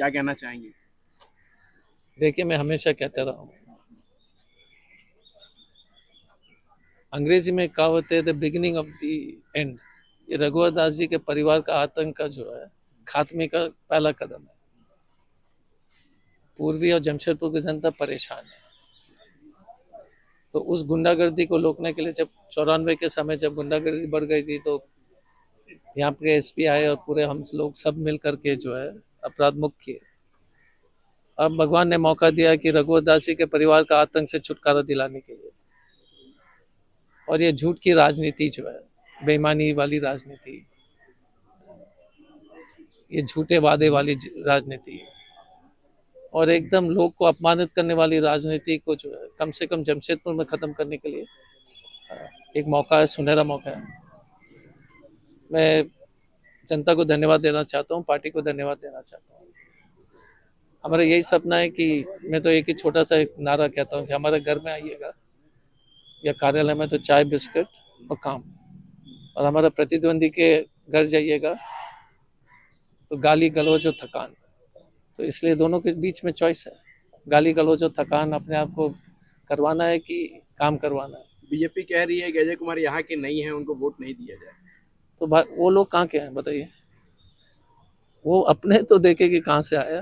क्या कहना चाहेंगे? देखिए, मैं हमेशा कहता रहा हूँ, अंग्रेजी में एक कहावत है, the beginning of the end. ये रघुवर दास जी के परिवार का आतंक का जो है खात्मे का पहला कदम है। पूर्वी और जमशेदपुर की जनता परेशान है। तो उस गुंडागर्दी को रोकने के लिए जब 94 के समय जब गुंडागर्दी बढ़ गई थी, तो यहाँ पे एसपी आए और पूरे हम लोग सब मिल करके जो है अपराध मुक्त किए। अब भगवान ने मौका दिया कि रघुवर दास जी के परिवार का आतंक से छुटकारा दिलाने के लिए। और ये झूठ की राजनीति जो है, बेईमानी वाली राजनीति, ये झूठे वादे वाली राजनीति और एकदम लोग को अपमानित करने वाली राजनीति को जो है कम से कम जमशेदपुर में खत्म करने के लिए एक मौका है, सुनहरा मौका है। मैं जनता को धन्यवाद देना चाहता हूँ, पार्टी को धन्यवाद देना चाहता हूँ। हमारा यही सपना है कि मैं तो एक ही छोटा सा एक नारा कहता हूँ कि हमारे घर में आइएगा या कार्यालय में तो चाय बिस्किट और काम, और हमारा प्रतिद्वंदी के घर जाइएगा तो गाली गलौज और थकान। तो इसलिए दोनों के बीच में चॉइस है, गाली गलौज और थकान अपने आप को करवाना है कि काम करवाना है। बीजेपी कह रही है कि अजय कुमार यहाँ के नहीं है, उनको वोट नहीं दिया जाए। तो वो लोग कहाँ के हैं बताइए? वो अपने तो देखे कि कहाँ से आया।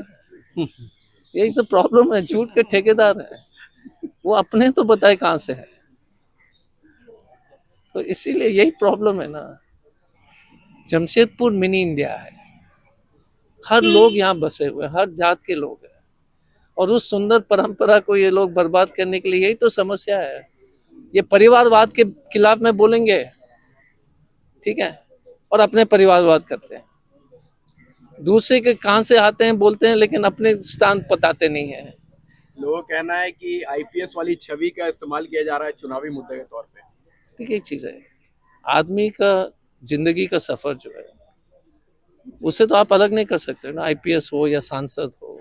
यही तो प्रॉब्लम है, झूठ के ठेकेदार हैं। वो अपने तो बताए कहाँ से है। तो इसीलिए यही प्रॉब्लम है ना। जमशेदपुर मिनी इंडिया है, हर लोग यहाँ बसे हुए, हर जात के लोग हैं, और उस सुंदर परंपरा को ये लोग बर्बाद करने के लिए, यही तो समस्या है। ये परिवारवाद के खिलाफ में बोलेंगे, ठीक है, और अपने परिवारवाद करते हैं। दूसरे के कहां से आते हैं बोलते हैं, लेकिन अपने स्थान बताते नहीं है। लोगों का कहना है कि आईपीएस वाली छवि का इस्तेमाल किया जा रहा है चुनावी मुद्दे के तौर पे। ठीक है, एक चीज है, आदमी का जिंदगी का सफर जो है उसे तो आप अलग नहीं कर सकते ना, आईपीएस हो या सांसद हो।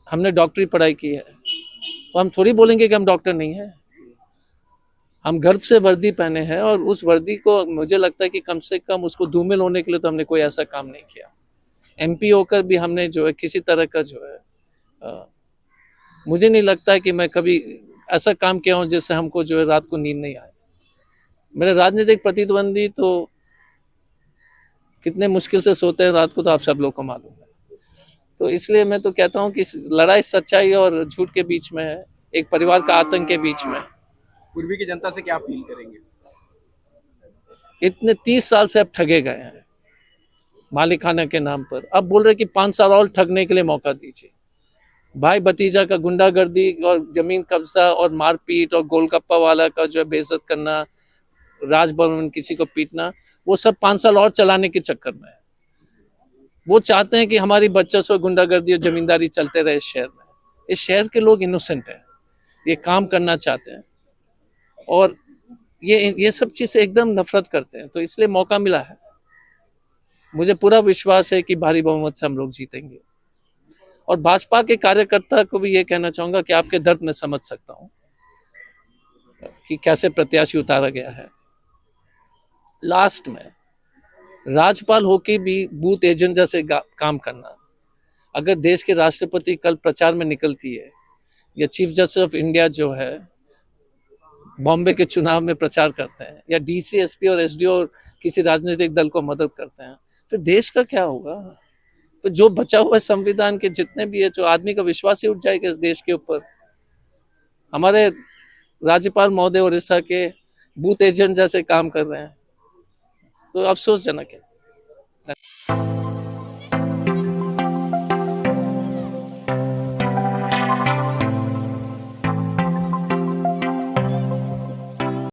हमने डॉक्टरी पढ़ाई की है तो हम थोड़ी बोलेंगे कि हम डॉक्टर नहीं है। हम गर्व से वर्दी पहने हैं, और उस वर्दी को मुझे लगता है कि कम से कम उसको धूमिल होने के लिए तो हमने कोई ऐसा काम नहीं किया। एमपी होकर भी हमने जो है किसी तरह का जो है मुझे नहीं लगता है कि मैं कभी ऐसा काम किया हूं जिससे हमको जो है रात को नींद नहीं आए। मेरे राजनीतिक प्रतिद्वंदी तो कितने मुश्किल से सोते हैं रात को, तो आप सब लोग को मालूम है। तो इसलिए मैं तो कहता हूं कि लड़ाई सच्चाई और झूठ के बीच में है, एक परिवार का आतंक के बीच में। पूर्वी की जनता से क्या अपील करेंगे? इतने 30 साल से अब ठगे गए हैं मालिकाना के नाम पर, अब बोल रहे कि 5 साल और ठगने के लिए मौका दीजिए। भाई भतीजा का गुंडागर्दी और जमीन कब्जा और मारपीट और गोलगप्पा वाला का जो है बेइज्जत करना, राजभवन में किसी को पीटना, वो सब 5 साल और चलाने के चक्कर में है। वो चाहते हैं कि हमारी बच्चों गुंडागर्दी और जमींदारी चलते रहे इस शहर में। इस शहर के लोग इनोसेंट हैं, ये काम करना चाहते हैं, और ये सब चीज से एकदम नफरत करते हैं। तो इसलिए मौका मिला है, मुझे पूरा विश्वास है कि भारी बहुमत से हम लोग जीतेंगे। और भाजपा के कार्यकर्ता को भी ये कहना चाहूंगा कि आपके दर्द में समझ सकता हूं कि कैसे प्रत्याशी उतारा गया है। लास्ट में राज्यपाल होके भी बूथ एजेंट जैसे काम करना। अगर देश के राष्ट्रपति कल प्रचार में निकलती है, या चीफ जस्टिस ऑफ इंडिया जो है बॉम्बे के चुनाव में प्रचार करते हैं, या डीसी एसपी और एसडीओ किसी राजनीतिक दल को मदद करते हैं, फिर देश का क्या होगा? तो जो बचा हुआ है संविधान के जितने भी है, जो आदमी का विश्वास ही उठ जाएगा इस देश के ऊपर। हमारे राज्यपाल महोदय उड़ीसा के बूथ एजेंट जैसे काम कर रहे हैं, तो अफसोसजनक है।